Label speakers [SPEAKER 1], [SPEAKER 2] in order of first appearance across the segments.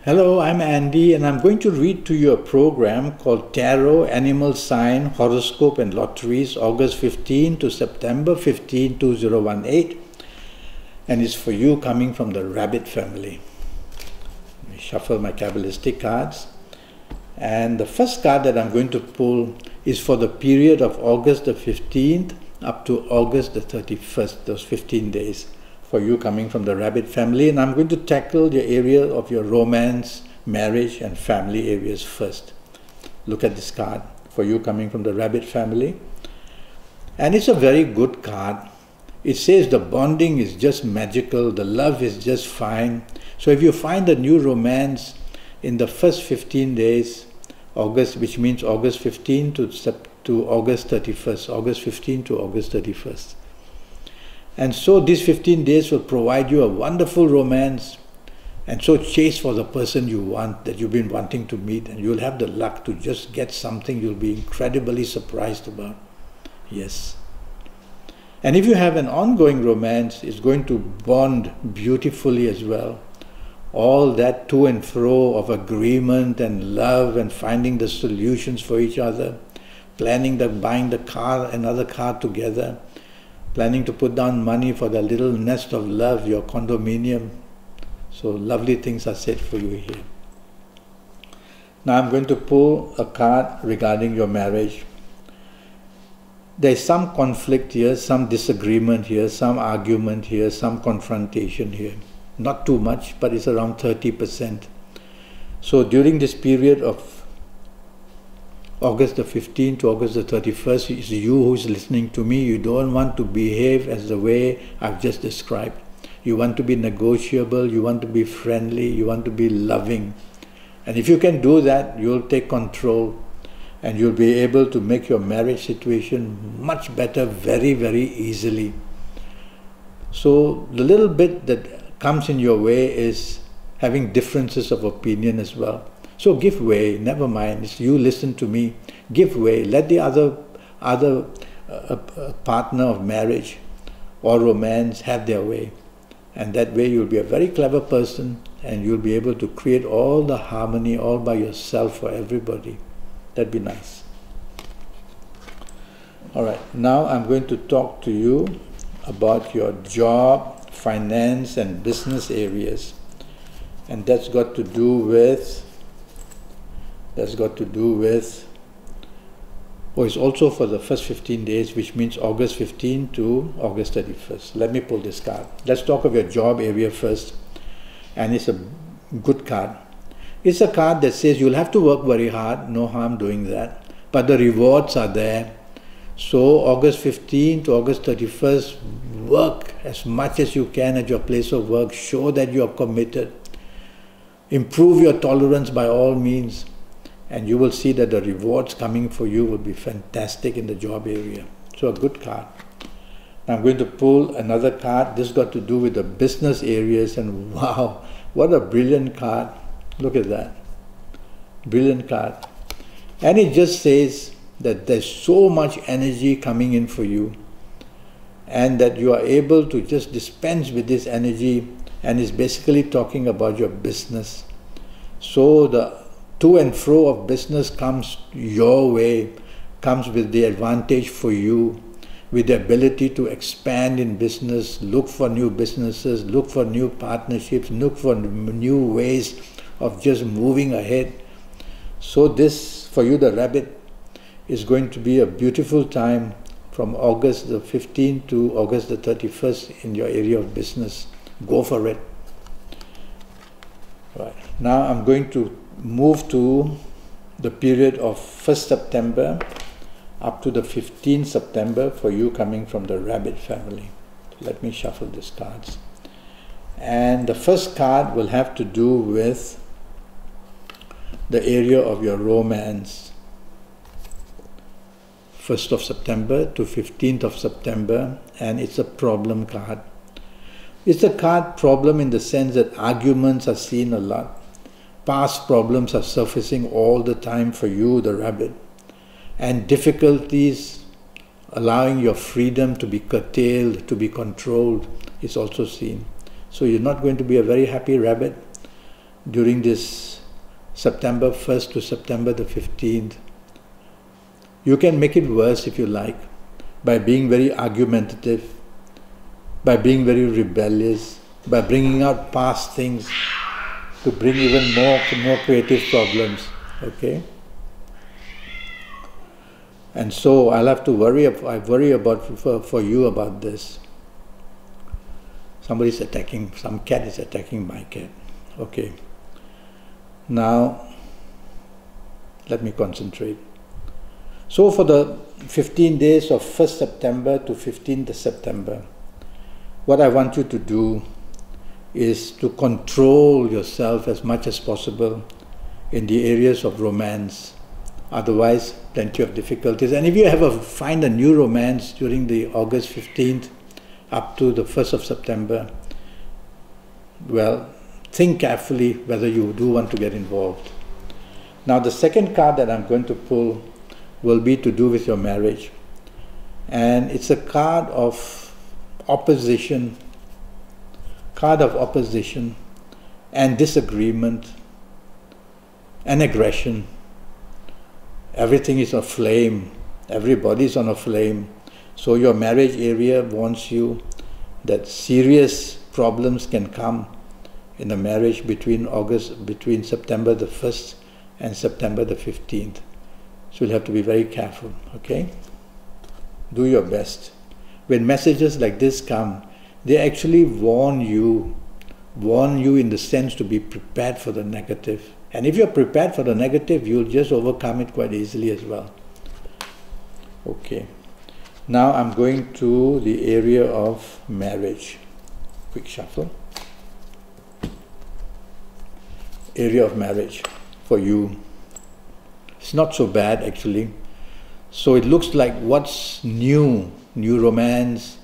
[SPEAKER 1] Hello, I'm Andy and I'm going to read to you a program called Tarot, Animal Sign, Horoscope and Lotteries, August 15 to September 15, 2018. And it's for you coming from the Rabbit family. Let me shuffle my Kabbalistic cards. And the first card that I'm going to pull is for the period of August the 15th up to August the 31st, those 15 days. For you coming from the Rabbit family, and I'm going to tackle the area of your romance, marriage and family areas first. Look at this card for you coming from the Rabbit family, and it's a very good card. It says the bonding is just magical, the love is just fine. So if you find a new romance in the first 15 days, August, which means August 15 to August 31st, August 15 to August 31st. And so these 15 days will provide you a wonderful romance, and so chase for the person you want, that you've been wanting to meet, and you'll have the luck to just get something you'll be incredibly surprised about. Yes. And if you have an ongoing romance, it's going to bond beautifully as well. All that to and fro of agreement and love and finding the solutions for each other, planning buying the car, another car together, planning to put down money for the little nest of love, your condominium. So lovely things are said for you here. Now I'm going to pull a card regarding your marriage. There's some conflict here, some disagreement here, some argument here, some confrontation here. Not too much, but it's around 30%. So during this period of August the 15th to August the 31st, it's you who's listening to me. You don't want to behave as the way I've just described. You want to be negotiable, you want to be friendly, you want to be loving. And if you can do that, you'll take control and you'll be able to make your marriage situation much better very, very easily. So the little bit that comes in your way is having differences of opinion as well. So give way, never mind, it's you listen to me, give way, let the other partner of marriage or romance have their way. And that way you'll be a very clever person and you'll be able to create all the harmony all by yourself for everybody. That'd be nice. Alright, now I'm going to talk to you about your job, finance and business areas. And that's got to do with it's also for the first 15 days, which means August 15 to August 31st. Let me pull this card. Let's talk of your job area first. And it's a good card. It's a card that says you'll have to work very hard, no harm doing that, but the rewards are there. So August 15 to August 31st, work as much as you can at your place of work. Show that you are committed. Improve your tolerance by all means. And you will see that the rewards coming for you will be fantastic in the job area. So a good card. Now I'm going to pull another card. This got to do with the business areas, and wow, what a brilliant card. Look at that. Brilliant card. And it just says that there's so much energy coming in for you and that you are able to just dispense with this energy, and it's basically talking about your business. So the to and fro of business comes your way, comes with the advantage for you, with the ability to expand in business, look for new businesses, look for new partnerships, look for new ways of just moving ahead. So this, for you the Rabbit, is going to be a beautiful time from August the 15th to August the 31st in your area of business. Go for it. Right. Now I'm going to move to the period of 1st September up to the 15th September for you coming from the Rabbit family. Let me shuffle these cards. And the first card will have to do with the area of your romance. 1st of September to 15th of September, and it's a problem card. It's a card problem in the sense that arguments are seen a lot. Past problems are surfacing all the time for you, the Rabbit. And difficulties allowing your freedom to be curtailed, to be controlled, is also seen. So you're not going to be a very happy Rabbit. during this September 1st to September the 15th. You can make it worse if you like, by being very argumentative, by being very rebellious, by bringing out past things to bring even more creative problems, okay? And so I worry about for you about this. Somebody's attacking, some cat is attacking my cat. Okay. Now, let me concentrate. So for the 15 days of 1st September to 15th September, what I want you to do is to control yourself as much as possible in the areas of romance. Otherwise, plenty of difficulties. And if you find a new romance during the August 15th up to the 1st of September, well, think carefully whether you do want to get involved. Now, the second card that I'm going to pull will be to do with your marriage. And it's a card of opposition and disagreement and aggression. Everything is aflame. Everybody's on a flame. So your marriage area warns you that serious problems can come in the marriage between September the 1st and September the 15th. So you'll have to be very careful, okay? Do your best. When messages like this come, they actually warn you in the sense to be prepared for the negative. And if you're prepared for the negative, you'll just overcome it quite easily as well. Okay. Now I'm going to the area of marriage. Quick shuffle. Area of marriage for you. It's not so bad actually. So it looks like what's new romance,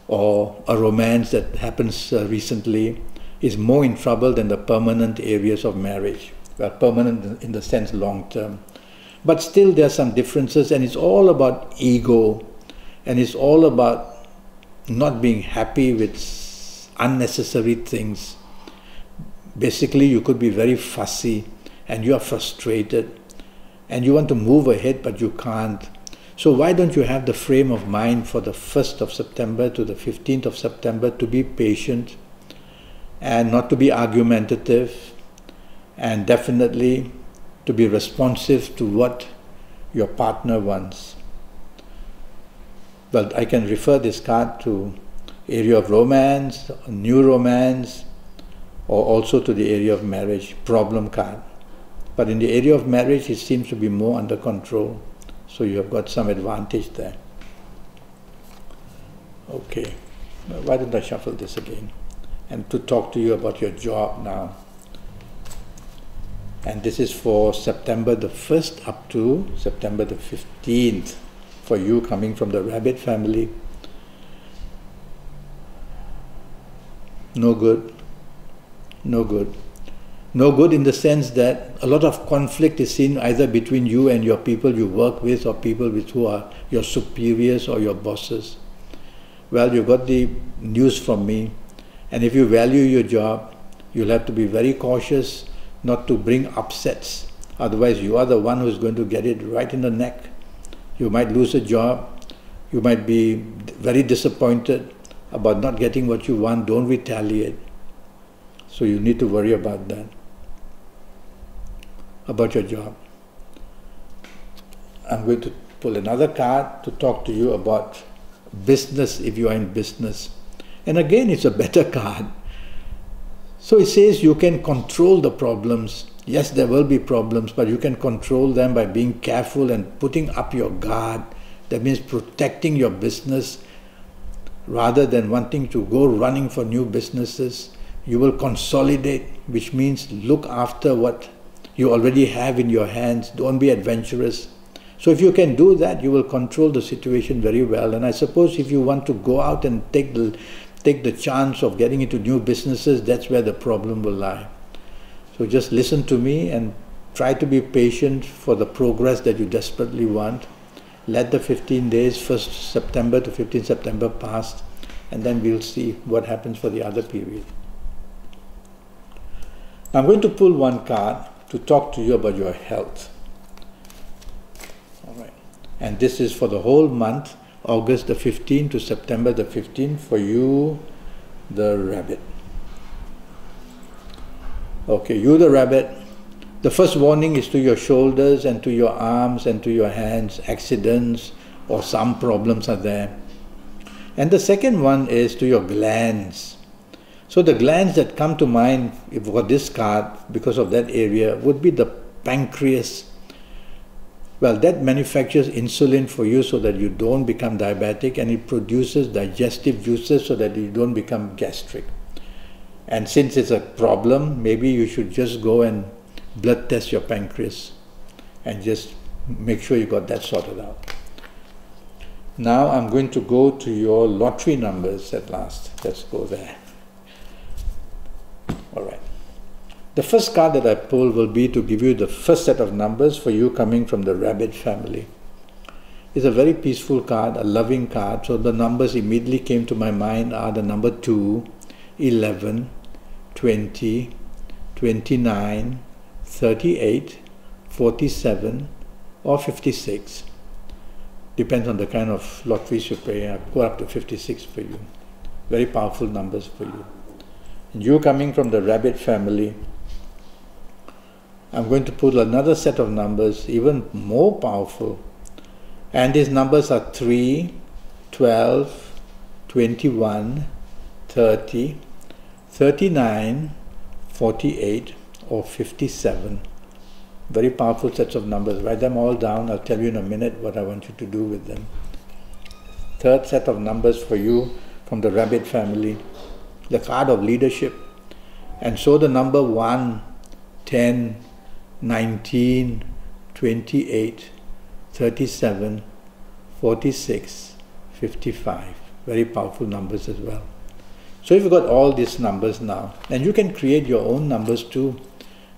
[SPEAKER 1] or a romance that happens recently, is more in trouble than the permanent areas of marriage. Well, permanent in the sense long term. But still there are some differences, and it's all about ego, and it's all about not being happy with unnecessary things. Basically, you could be very fussy, and you are frustrated, and you want to move ahead, but you can't. So why don't you have the frame of mind for the 1st of September to the 15th of September to be patient, and not to be argumentative, and definitely to be responsive to what your partner wants. Well, I can refer this card to area of romance, new romance, or also to the area of marriage, problem card. But in the area of marriage, it seems to be more under control. So you have got some advantage there. Okay, why don't I shuffle this again? And to talk to you about your job now. And this is for September the 1st up to September the 15th, for you coming from the rabbit family. No good. No good. No good in the sense that a lot of conflict is seen either between you and your people you work with, or people who are your superiors or your bosses. Well, you got the news from me, and if you value your job, you'll have to be very cautious not to bring upsets. Otherwise, you are the one who's going to get it right in the neck. You might lose a job. You might be very disappointed about not getting what you want. Don't retaliate. So you need to worry about that, about your job. I'm going to pull another card to talk to you about business, if you are in business. And again, it's a better card. So it says you can control the problems. Yes, there will be problems, but you can control them by being careful and putting up your guard. That means protecting your business rather than wanting to go running for new businesses. You will consolidate, which means look after what you already have in your hands. Don't be adventurous. So if you can do that, you will control the situation very well. And I suppose if you want to go out and take the chance of getting into new businesses, that's where the problem will lie. So just listen to me and try to be patient for the progress that you desperately want. Let the 15 days, 1st September to 15th September pass, and then we'll see what happens for the other period. I'm going to pull one card to talk to you about your health. All right. And this is for the whole month, August the 15th to September the 15th, for you, the rabbit. Okay, you the rabbit. The first warning is to your shoulders and to your arms and to your hands. Accidents or some problems are there. And the second one is to your glands. So the glands that come to mind for this card, because of that area, would be the pancreas. Well, that manufactures insulin for you so that you don't become diabetic, and it produces digestive juices so that you don't become gastric. And since it's a problem, maybe you should just go and blood test your pancreas and just make sure you got that sorted out. Now I'm going to go to your lottery numbers at last. Let's go there. Alright. The first card that I pull will be to give you the first set of numbers for you coming from the rabbit family. It's a very peaceful card, a loving card. So the numbers immediately came to my mind are the number 2, 11, 20, 29, 38, 47 or 56. Depends on the kind of lotteries you pay. I go up to 56 for you. Very powerful numbers for you. And you coming from the rabbit family, I'm going to put another set of numbers, even more powerful. And these numbers are 3, 12, 21, 30, 39, 48 or 57. Very powerful sets of numbers. Write them all down. I'll tell you in a minute what I want you to do with them. Third set of numbers for you from the rabbit family, the card of leadership. And so the number 1, 10, 19, 28, 37, 46, 55. Very powerful numbers as well. So you've got all these numbers now, and you can create your own numbers too.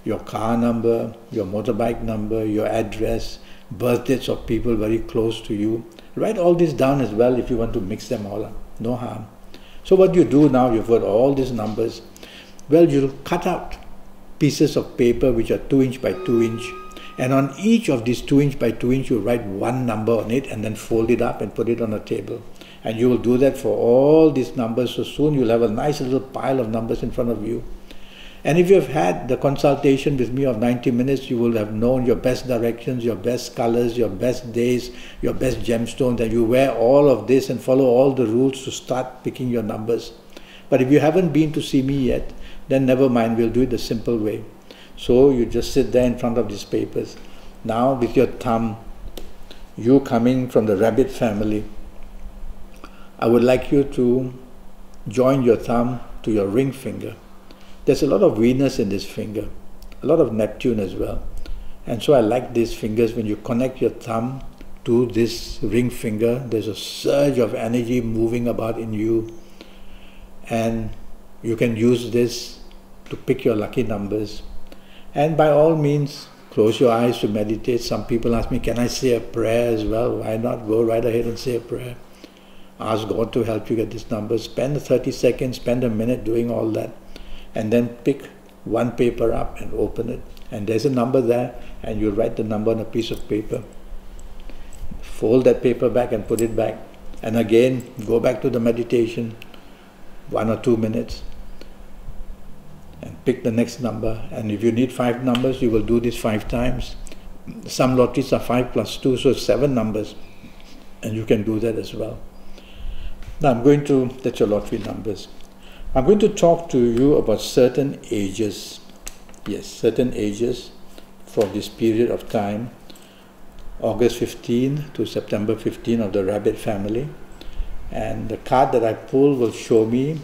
[SPEAKER 1] Your car number, your motorbike number, your address, birthdays of people very close to you. Write all this down as well if you want to mix them all up. No harm. So what you do now, you've got all these numbers. Well, you'll cut out pieces of paper which are 2 inch by 2 inch, and on each of these 2 inch by 2 inch you write one number on it and then fold it up and put it on a table. And you will do that for all these numbers, so soon you'll have a nice little pile of numbers in front of you. And if you have had the consultation with me of 90 minutes, you will have known your best directions, your best colors, your best days, your best gemstones, and you wear all of this and follow all the rules to start picking your numbers. But if you haven't been to see me yet, then never mind, we'll do it the simple way. So you just sit there in front of these papers. Now with your thumb, you coming from the rabbit family, I would like you to join your thumb to your ring finger. There's a lot of Venus in this finger, a lot of Neptune as well. And so I like these fingers. When you connect your thumb to this ring finger, there's a surge of energy moving about in you. And you can use this to pick your lucky numbers. And by all means, close your eyes to meditate. Some people ask me, can I say a prayer as well? Why not? Go right ahead and say a prayer. Ask God to help you get these numbers. Spend 30 seconds, spend a minute doing all that. And then pick one paper up and open it. And there's a number there, and you write the number on a piece of paper. Fold that paper back and put it back. And again, go back to the meditation, 1 or 2 minutes. And pick the next number. And if you need 5 numbers, you will do this 5 times. Some lotteries are 5 plus 2, so 7 numbers. And you can do that as well. Now that's your lottery numbers. I'm going to talk to you about certain ages. Yes, certain ages for this period of time, August 15 to September 15 of the rabbit family. And the card that I pull will show me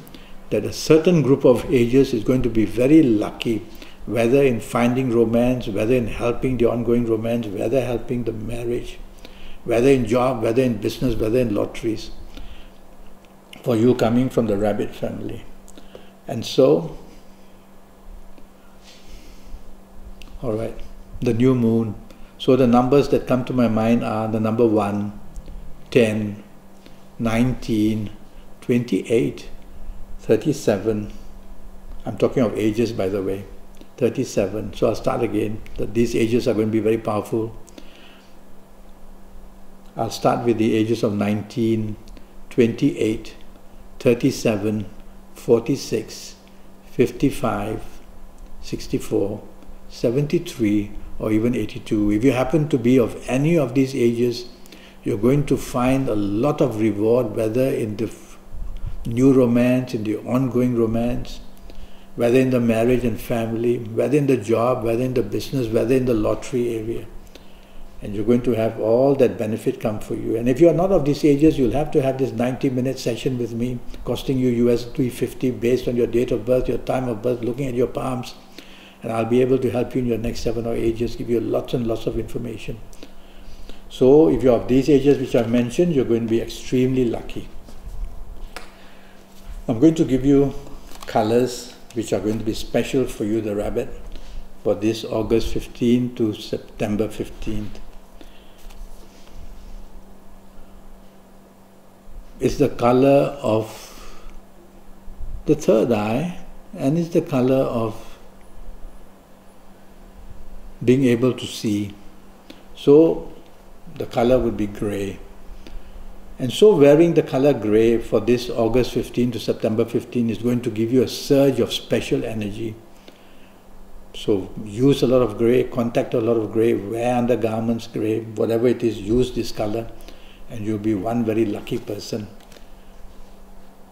[SPEAKER 1] that a certain group of ages is going to be very lucky, whether in finding romance, whether in helping the ongoing romance, whether helping the marriage, whether in job, whether in business, whether in lotteries, for you coming from the rabbit family. And so, all right, the new moon. So the numbers that come to my mind are the number 1, 10, 19, 28, 37. I'm talking of ages, by the way. 37. So I'll start again. These ages are going to be very powerful. I'll start with the ages of 19, 28, 37, 46, 55, 64, 73, or even 82. If you happen to be of any of these ages, you're going to find a lot of reward, whether in the new romance, in the ongoing romance, whether in the marriage and family, whether in the job, whether in the business, whether in the lottery area. And you're going to have all that benefit come for you. And if you are not of these ages, you'll have to have this 90-minute session with me, costing you US $350 based on your date of birth, your time of birth, looking at your palms. And I'll be able to help you in your next 7 or 8 years, give you lots and lots of information. So if you're of these ages which I've mentioned, you're going to be extremely lucky. I'm going to give you colors which are going to be special for you, the rabbit, for this August 15th to September 15th. It's the color of the third eye, and it's the color of being able to see. So the color would be gray. And so wearing the color gray for this August 15 to September 15 is going to give you a surge of special energy. So use a lot of gray, contact a lot of gray, wear undergarments gray, whatever it is, use this color, and you'll be one very lucky person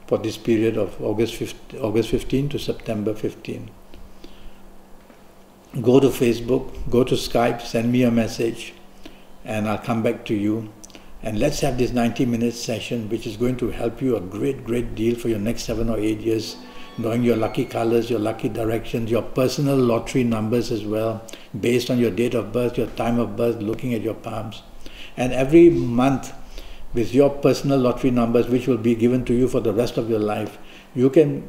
[SPEAKER 1] for this period of August 15 to September 15. Go to Facebook, go to Skype, send me a message, and I'll come back to you. And let's have this 90-minute session, which is going to help you a great deal for your next 7 or 8 years, knowing your lucky colors, your lucky directions, your personal lottery numbers as well, based on your date of birth, your time of birth, looking at your palms. And every month, with your personal lottery numbers, which will be given to you for the rest of your life, you can